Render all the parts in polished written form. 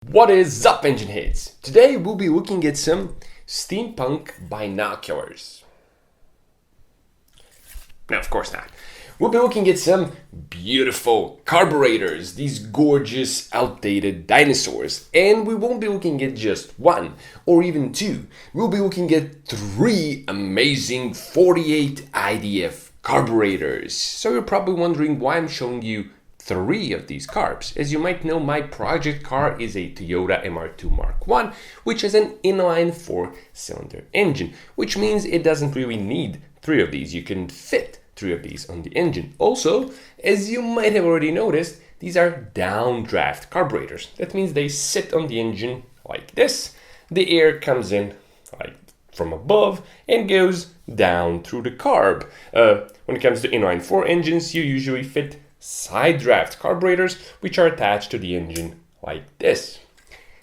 What is up, engine heads? Today we'll be looking at some steampunk binoculars. No, of course not. We'll be looking at some beautiful carburetors, these gorgeous outdated dinosaurs. And we won't be looking at just one or even two. We'll be looking at three amazing 48 IDF carburetors. So you're probably wondering why I'm showing you three of these carbs. As you might know, my project car is a Toyota MR2 Mark I, which has an inline 4-cylinder engine, which means it doesn't really need three of these. You can fit three of these on the engine. Also, as you might have already noticed, these are downdraft carburetors. That means they sit on the engine like this. The air comes in like from above and goes down through the carb. When it comes to inline 4 engines, you usually fit side draft carburetors, which are attached to the engine like this.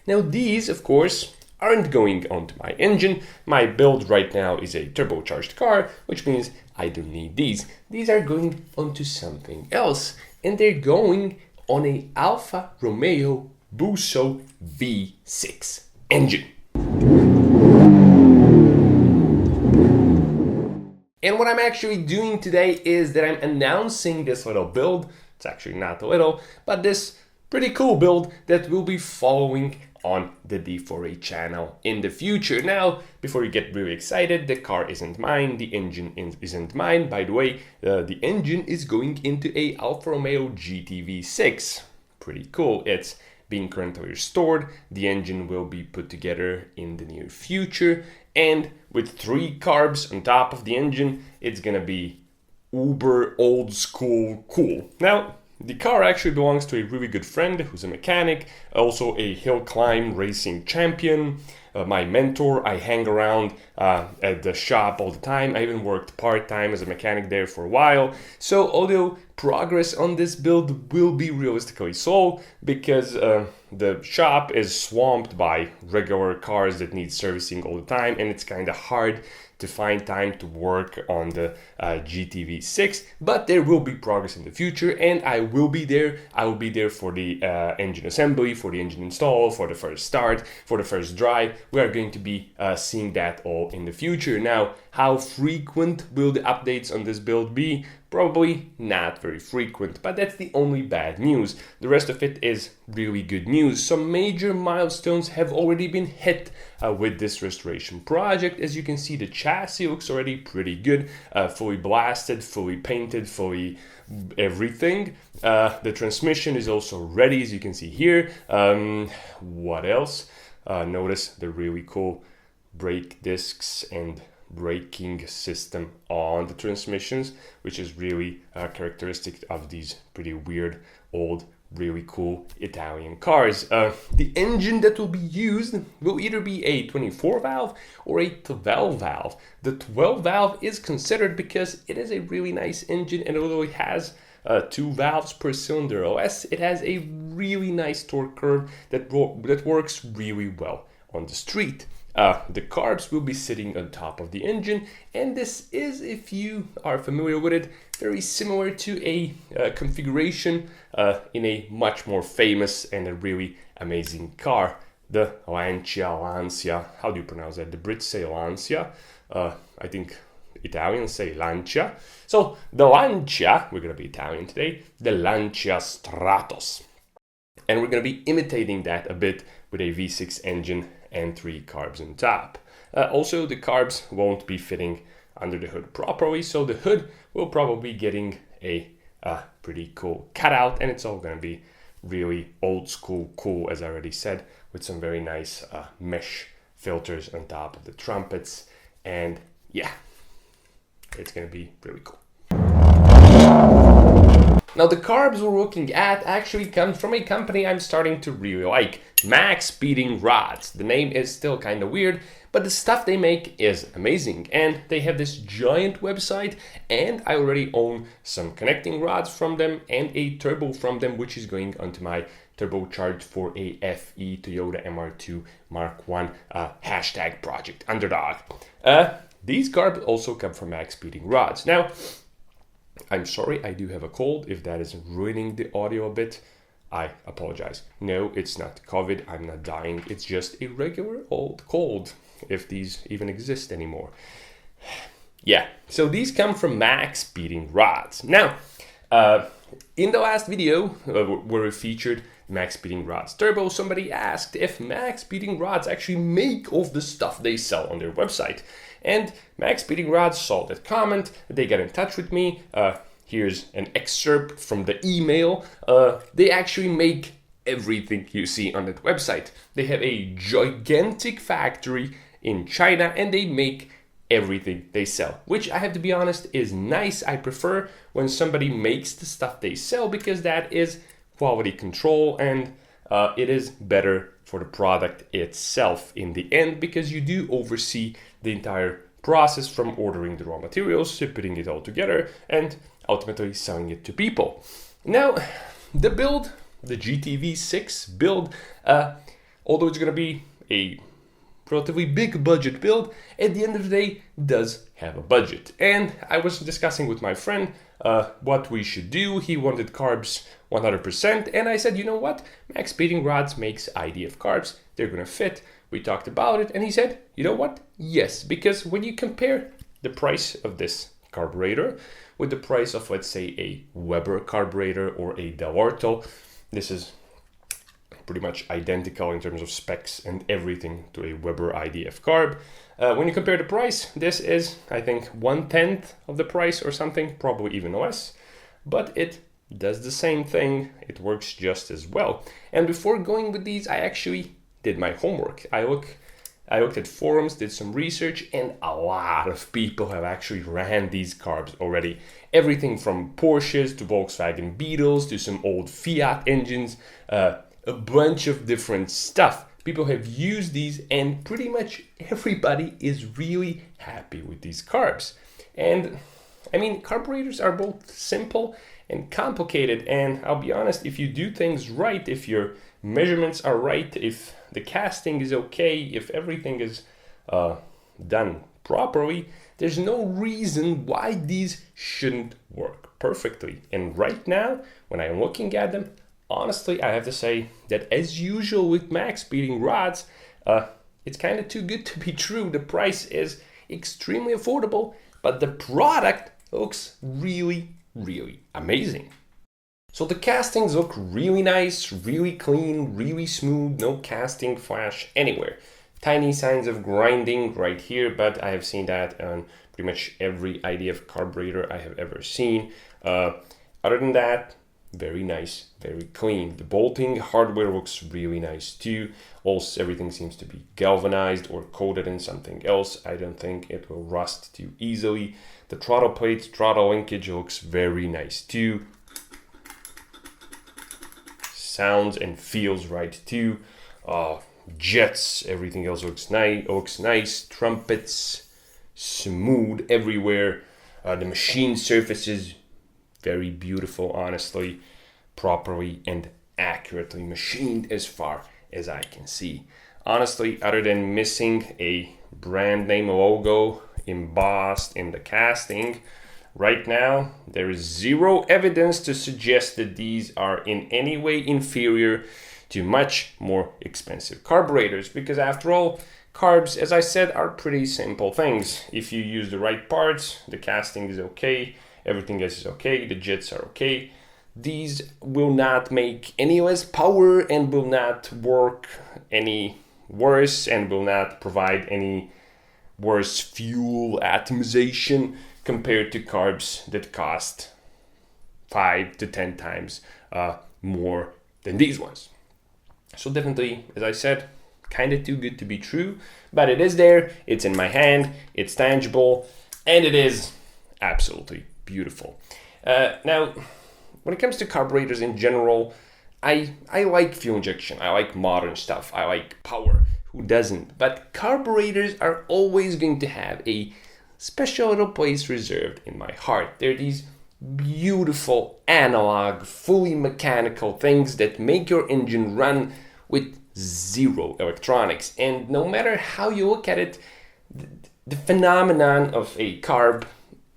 Now these, of course, aren't going onto my engine. My build right now is a turbocharged car, which means I don't need these. These are going onto something else, and they're going on a Alfa Romeo Busso V6 engine. And what I'm actually doing today is that I'm announcing this little build. It's actually not a little, but this pretty cool build that will be following on the D4A channel in the future. Now, before you get really excited, the car isn't mine, the engine isn't mine. By the way, the engine is going into a Alfa Romeo GTV6. Pretty cool. It's being currently restored. The engine will be put together in the near future. And with three carbs on top of the engine, it's gonna be uber old school cool. Now, the car actually belongs to a really good friend who's a mechanic, also a hill climb racing champion, my mentor. I hang around at the shop all the time. I even worked part-time as a mechanic there for a while. So although progress on this build will be realistically slow because the shop is swamped by regular cars that need servicing all the time, and it's kind of hard to find time to work on the GTV6, but there will be progress in the future, and I will be there. I will be there for the engine assembly, for the engine install, for the first start, for the first drive. We are going to be seeing that all in the future. Now, how frequent will the updates on this build be? Probably not very frequent, but that's the only bad news. The rest of it is really good news. Some major milestones have already been hit with this restoration project. As you can see, the chassis looks already pretty good, fully blasted, fully painted, fully everything. The transmission is also ready, as you can see here. What else? Notice the really cool brake discs and braking system on the transmissions, which is really characteristic of these pretty weird, old, really cool Italian cars. The engine that will be used will either be a 24 valve or a 12 valve. The 12 valve is considered because it is a really nice engine, and although it has 2 valves per cylinder OS, it has a really nice torque curve that works really well on the street. The carbs will be sitting on top of the engine, and this is, if you are familiar with it, very similar to a configuration in a much more famous and a really amazing car, the Lancia. How do you pronounce that? The Brits say Lancia. I think Italians say Lancia. So the Lancia, we're going to be Italian today, the Lancia Stratos. And we're going to be imitating that a bit with a V6 engine and 3 carbs on top. Also, the carbs won't be fitting under the hood properly, so the hood will probably be getting a pretty cool cutout, and it's all going to be really old school cool, as I already said, with some very nice mesh filters on top of the trumpets. And yeah, it's going to be really cool. Now, the carbs we're looking at actually come from a company I'm starting to really like, MaXpeedingRods. The name is still kind of weird, but the stuff they make is amazing, and they have this giant website, and I already own some connecting rods from them and a turbo from them, which is going onto my turbocharged 4AFE Toyota MR2 Mark I hashtag project underdog. These carbs also come from MaXpeedingRods. Now, I'm sorry, I do have a cold, if that is ruining the audio a bit. I apologize. No, it's not COVID. I'm not dying. It's just a regular old cold, if these even exist anymore. Yeah, so these come from MaxpeedingRods. Now, in the last video where we featured MaxpeedingRods Turbo, somebody asked if MaxpeedingRods actually make all of the stuff they sell on their website. And MaxpeedingRods saw that comment, they got in touch with me. Here's an excerpt from the email. They actually make everything you see on that website. They have a gigantic factory in China and they make everything they sell, which I have to be honest is nice. I prefer when somebody makes the stuff they sell because that is quality control and it is better for the product itself in the end because you do oversee the entire process from ordering the raw materials to putting it all together and ultimately selling it to people. Now, the build, the GTV6 build, although it's going to be a relatively big budget build, at the end of the day does have a budget. And I was discussing with my friend what we should do. He wanted carbs 100%, and I said, you know what, MaxPeedingRods makes IDF carbs, they're gonna fit. We talked about it and he said, you know what, yes, because when you compare the price of this carburetor with the price of, let's say, a Weber carburetor or a Dell'Orto, this is pretty much identical in terms of specs and everything to a Weber IDF carb. When you compare the price, this is, I think, 1/10 of the price or something, probably even less, but it does the same thing. It works just as well. And before going with these, I actually did my homework. I looked at forums, did some research, and a lot of people have actually ran these carbs already. Everything from Porsches to Volkswagen Beetles to some old Fiat engines, a bunch of different stuff. People have used these and pretty much everybody is really happy with these carbs. And I mean, carburetors are both simple and complicated. And I'll be honest, if you do things right, if your measurements are right, if the casting is okay, if everything is done properly, there's no reason why these shouldn't work perfectly. And right now, when I'm looking at them, honestly, I have to say that as usual with MaxPeedingRods, it's kind of too good to be true. The price is extremely affordable, but the product looks really, really amazing. So the castings look really nice, really clean, really smooth, no casting flash anywhere. Tiny signs of grinding right here, but I have seen that on pretty much every IDF carburetor I have ever seen. Other than that, very nice, very clean. The bolting hardware looks really nice too. Also, everything seems to be galvanized or coated in something else. I don't think it will rust too easily. The throttle plate, throttle linkage looks very nice too. Sounds and feels right too. Jets, everything else looks nice. Trumpets, smooth everywhere. The machine surfaces, very beautiful, honestly, properly and accurately machined as far as I can see. Honestly, other than missing a brand name logo embossed in the casting, right now there is zero evidence to suggest that these are in any way inferior to much more expensive carburetors, because after all, carbs, as I said, are pretty simple things. If you use the right parts, the casting is okay, everything else is okay, the jets are okay. These will not make any less power and will not work any worse and will not provide any worse fuel atomization compared to carbs that cost 5 to 10 times more than these ones. So definitely, as I said, kind of too good to be true, but it is there, it's in my hand, it's tangible, and it is absolutely beautiful. Now, when it comes to carburetors in general, I like fuel injection, I like modern stuff, I like power, who doesn't? But carburetors are always going to have a special little place reserved in my heart. They're these beautiful analog, fully mechanical things that make your engine run with zero electronics. And no matter how you look at it, the phenomenon of a carb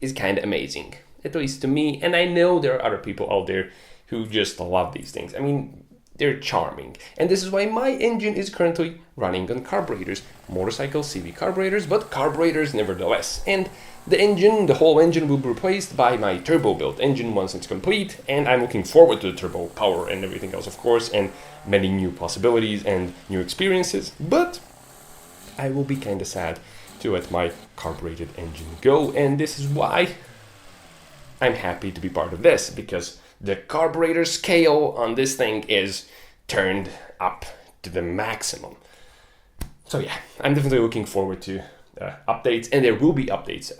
is kind of amazing, at least to me. And I know there are other people out there who just love these things. I mean, they're charming. And this is why my engine is currently running on carburetors, motorcycle CV carburetors, but carburetors nevertheless. And the engine, the whole engine will be replaced by my turbo built engine once it's complete, and I'm looking forward to the turbo power and everything else, of course, and many new possibilities and new experiences. But I will be kind of sad to let my carbureted engine go, and this is why I'm happy to be part of this, because the carburetor scale on this thing is turned up to the maximum. So yeah, I'm definitely looking forward to updates, and there will be updates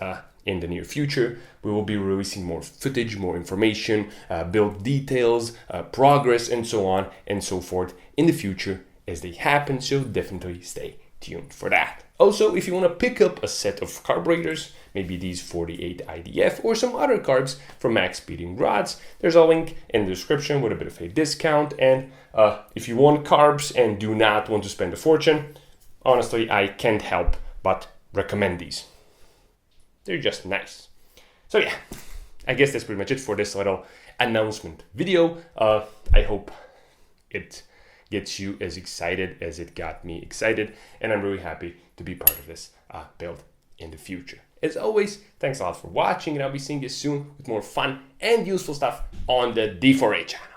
in the near future. We will be releasing more footage, more information, build details, progress, and so on and so forth in the future as they happen, so definitely stay tuned for that. Also, if you want to pick up a set of carburetors, maybe these 48 IDF or some other carbs from MaxPeedingRods, there's a link in the description with a bit of a discount. And if you want carbs and do not want to spend a fortune, honestly, I can't help but recommend these. They're just nice. So yeah, I guess that's pretty much it for this little announcement video. I hope it gets you as excited as it got me excited, and I'm really happy to be part of this build in the future. As always, thanks a lot for watching, and I'll be seeing you soon with more fun and useful stuff on the D4A channel.